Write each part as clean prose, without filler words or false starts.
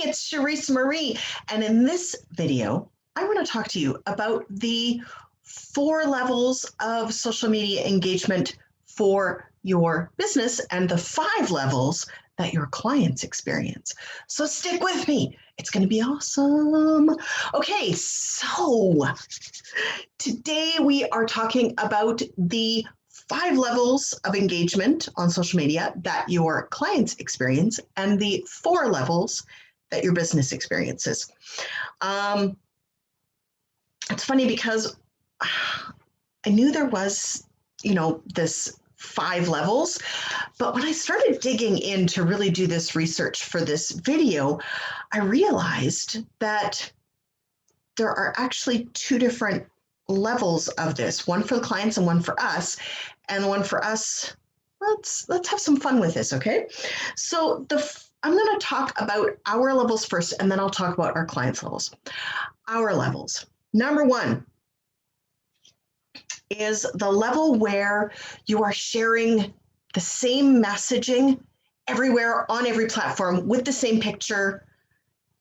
it's Charisse Marie, and in this video, I want to talk to you about the 4 levels of social media engagement for your business and the 5 levels that your clients experience. So stick with me. It's going to be awesome. Okay, so today we are talking about the 5 levels of engagement on social media that your clients experience and the 4 levels that your business experiences. It's funny because I knew there was, this 5 levels, but when I started digging in to really do this research for this video, I realized that there are actually 2 different levels of this, one for the clients and one for us. And the one for us, let's have some fun with this, okay? So I'm going to talk about our levels first, and then I'll talk about our clients' levels. Our levels. Number 1 is the level where you are sharing the same messaging everywhere on every platform with the same picture,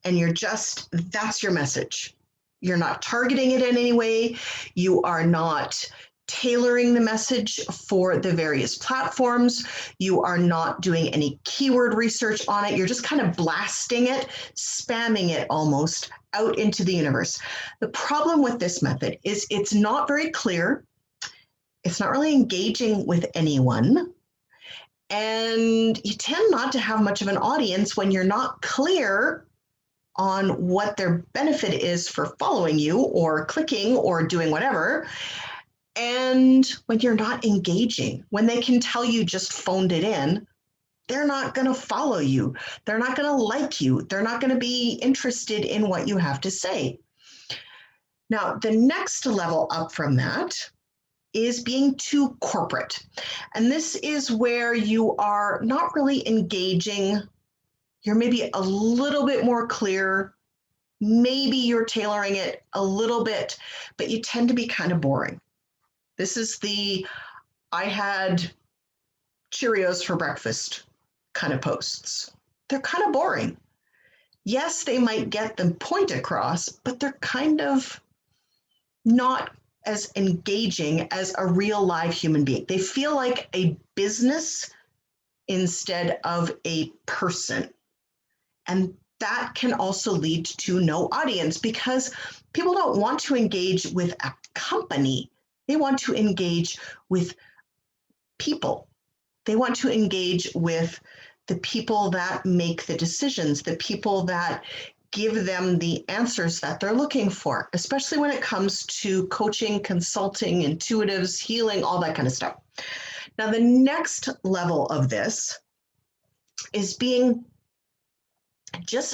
and that's your message. You're not targeting it in any way. You are not tailoring the message for the various platforms. You are not doing any keyword research on it. You're just kind of blasting it, spamming it almost out into the universe. The problem with this method is it's not very clear. It's not really engaging with anyone. And you tend not to have much of an audience when you're not clear on what their benefit is for following you or clicking or doing whatever. And when you're not engaging, when they can tell you just phoned it in, they're not going to follow you. They're not going to like you. They're not going to be interested in what you have to say. Now, the next level up from that is being too corporate. And this is where you are not really engaging. You're maybe a little bit more clear. Maybe you're tailoring it a little bit, but you tend to be kind of boring. This is I had Cheerios for breakfast kind of posts. They're kind of boring. Yes, they might get the point across, but they're kind of not as engaging as a real live human being. They feel like a business instead of a person. And that can also lead to no audience because people don't want to engage with a company. They want to engage with people. They want to engage with the people that make the decisions, the people that give them the answers that they're looking for, especially when it comes to coaching, consulting, intuitives, healing, all that kind of stuff. Now, the next level of this is being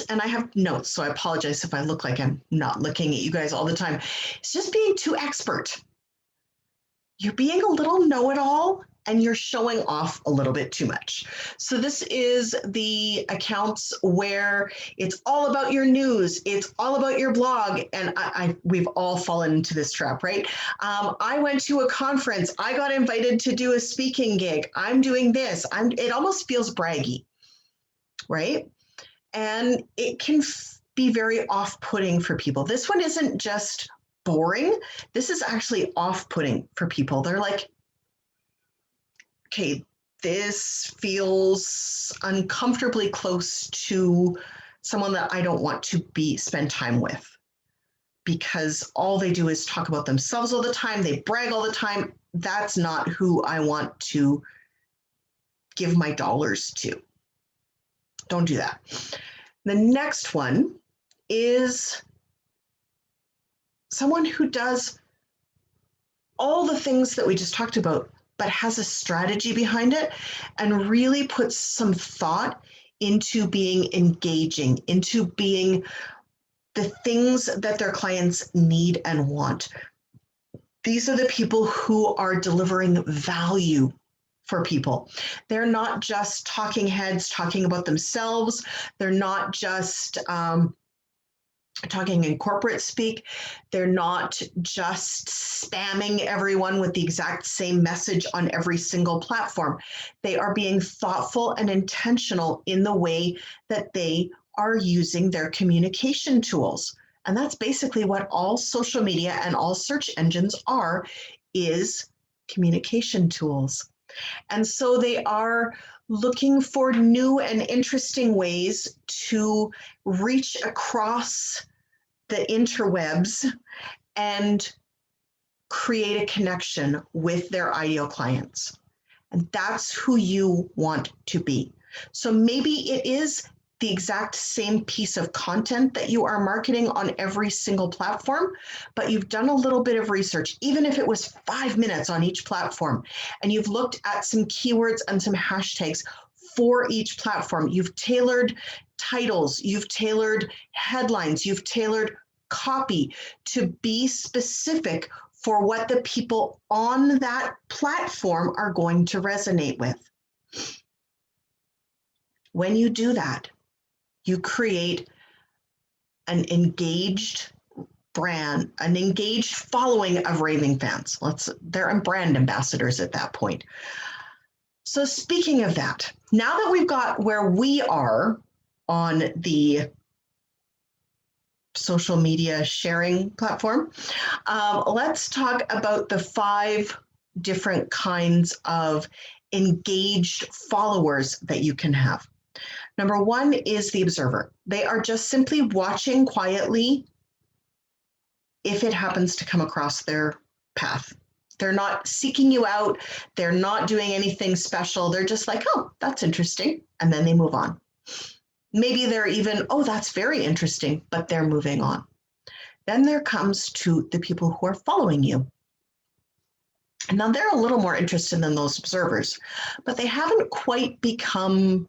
and I have notes, so I apologize if I look like I'm not looking at you guys all the time. It's just being too expert. You're being a little know-it-all and you're showing off a little bit too much. So this is the accounts where it's all about your news, it's all about your blog, and we've all fallen into this trap, right? I went to a conference, I got invited to do a speaking gig, I'm doing this, it almost feels braggy, right? And it can be very off-putting for people. This one isn't just boring. This is actually off-putting for people. They're like, okay, this feels uncomfortably close to someone that I don't want to spend time with because all they do is talk about themselves all the time. They brag all the time. That's not who I want to give my dollars to. Don't do that. The next one is someone who does all the things that we just talked about, but has a strategy behind it and really puts some thought into being engaging, into being the things that their clients need and want. These are the people who are delivering value for people. They're not just talking heads talking about themselves. They're not just talking in corporate speak. They're not just spamming everyone with the exact same message on every single platform. They are being thoughtful and intentional in the way that they are using their communication tools. And that's basically what all social media and all search engines are, is communication tools. And so they are looking for new and interesting ways to reach across the interwebs and create a connection with their ideal clients. And that's who you want to be. So maybe it is the exact same piece of content that you are marketing on every single platform, but you've done a little bit of research, even if it was 5 minutes on each platform, and you've looked at some keywords and some hashtags for each platform. You've tailored titles, you've tailored headlines, you've tailored copy to be specific for what the people on that platform are going to resonate with. When you do that, you create an engaged brand, an engaged following of raving fans. They're brand ambassadors at that point. So speaking of that, now that we've got where we are on the social media sharing platform, let's talk about the 5 different kinds of engaged followers that you can have. Number 1 is the observer. They are just simply watching quietly if it happens to come across their path. They're not seeking you out. They're not doing anything special. They're just like, oh, that's interesting. And then they move on. Maybe they're even, oh, that's very interesting, but they're moving on. Then there comes to the people who are following you. And now they're a little more interested than those observers, but they haven't quite become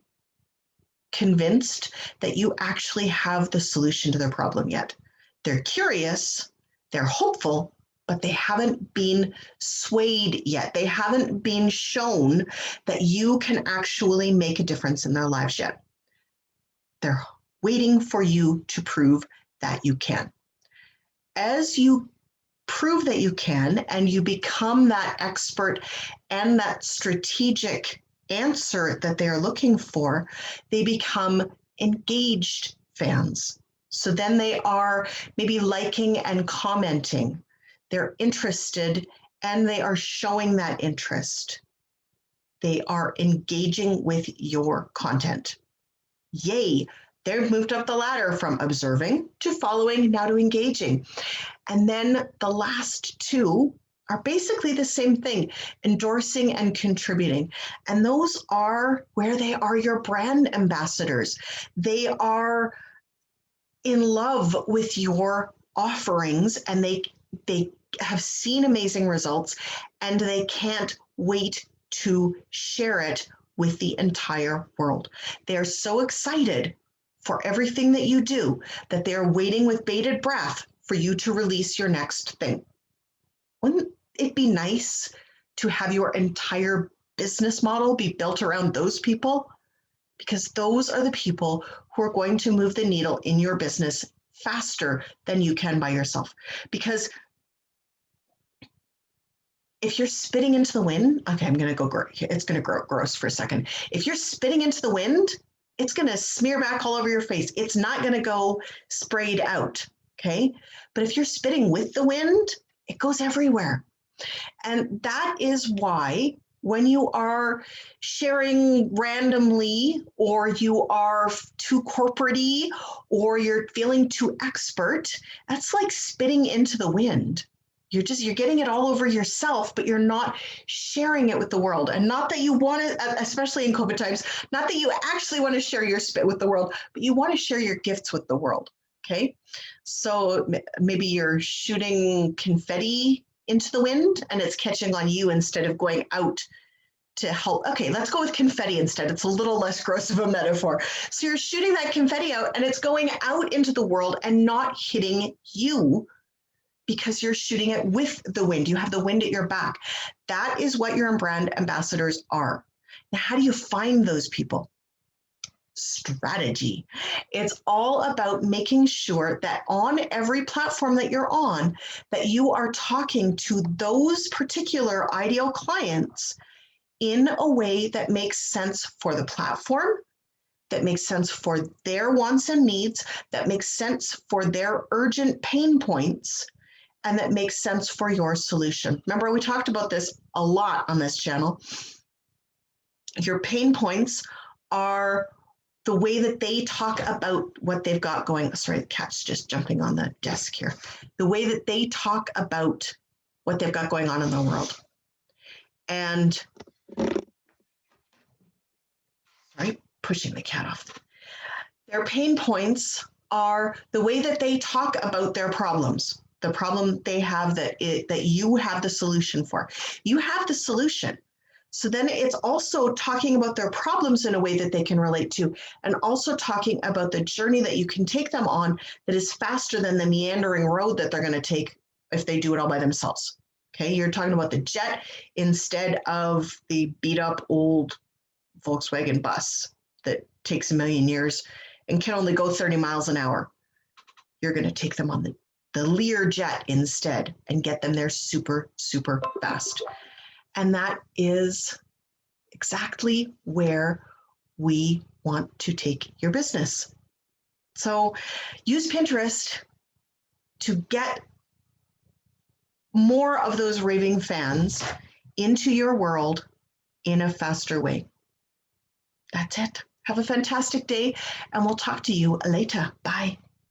convinced that you actually have the solution to their problem yet. They're curious, they're hopeful, but they haven't been swayed yet. They haven't been shown that you can actually make a difference in their lives yet. They're waiting for you to prove that you can. As you prove that you can and you become that expert and that strategic answer that they're looking for, they become engaged fans. So then they are maybe liking and commenting. They're interested and they are showing that interest. They are engaging with your content. Yay, they've moved up the ladder from observing to following, now to engaging. And then the last 2 are basically the same thing, endorsing and contributing. And those are where they are your brand ambassadors. They are in love with your offerings and they have seen amazing results and they can't wait to share it with the entire world. They're so excited for everything that you do that they're waiting with bated breath for you to release your next thing. Wouldn't it be nice to have your entire business model be built around those people? Because those are the people who are going to move the needle in your business faster than you can by yourself. Because if you're spitting into the wind, okay, it's going to grow gross for a second. If you're spitting into the wind, it's going to smear back all over your face. It's not going to go sprayed out, okay? But if you're spitting with the wind, it goes everywhere. And that is why when you are sharing randomly, or you are too corporate-y, or you're feeling too expert, that's like spitting into the wind. You're getting it all over yourself, but you're not sharing it with the world. And not that you want to, especially in COVID times, not that you actually want to share your spit with the world, but you want to share your gifts with the world. Okay. So maybe you're shooting confetti into the wind and it's catching on you instead of going out to help. Okay, let's go with confetti instead. It's a little less gross of a metaphor. So you're shooting that confetti out and it's going out into the world and not hitting you, because you're shooting it with the wind. You have the wind at your back. That is what your brand ambassadors are. Now, how do you find those people? Strategy. It's all about making sure that on every platform that you're on, that you are talking to those particular ideal clients in a way that makes sense for the platform, that makes sense for their wants and needs, that makes sense for their urgent pain points, and that makes sense for your solution. Remember, we talked about this a lot on this channel. Your pain points are the way that they talk about what they've got going. Sorry, the cat's just jumping on the desk here. The way that they talk about what they've got going on in the world. And, right, pushing the cat off. Their pain points are the way that they talk about their problems, the problem they have that you have the solution for. You have the solution. So then it's also talking about their problems in a way that they can relate to, and also talking about the journey that you can take them on that is faster than the meandering road that they're going to take if they do it all by themselves. Okay, you're talking about the jet instead of the beat up old Volkswagen bus that takes a million years and can only go 30 miles an hour. You're going to take them on the Lear jet instead and get them there super, super fast. And that is exactly where we want to take your business. So use Pinterest to get more of those raving fans into your world in a faster way. That's it. Have a fantastic day, and we'll talk to you later. Bye.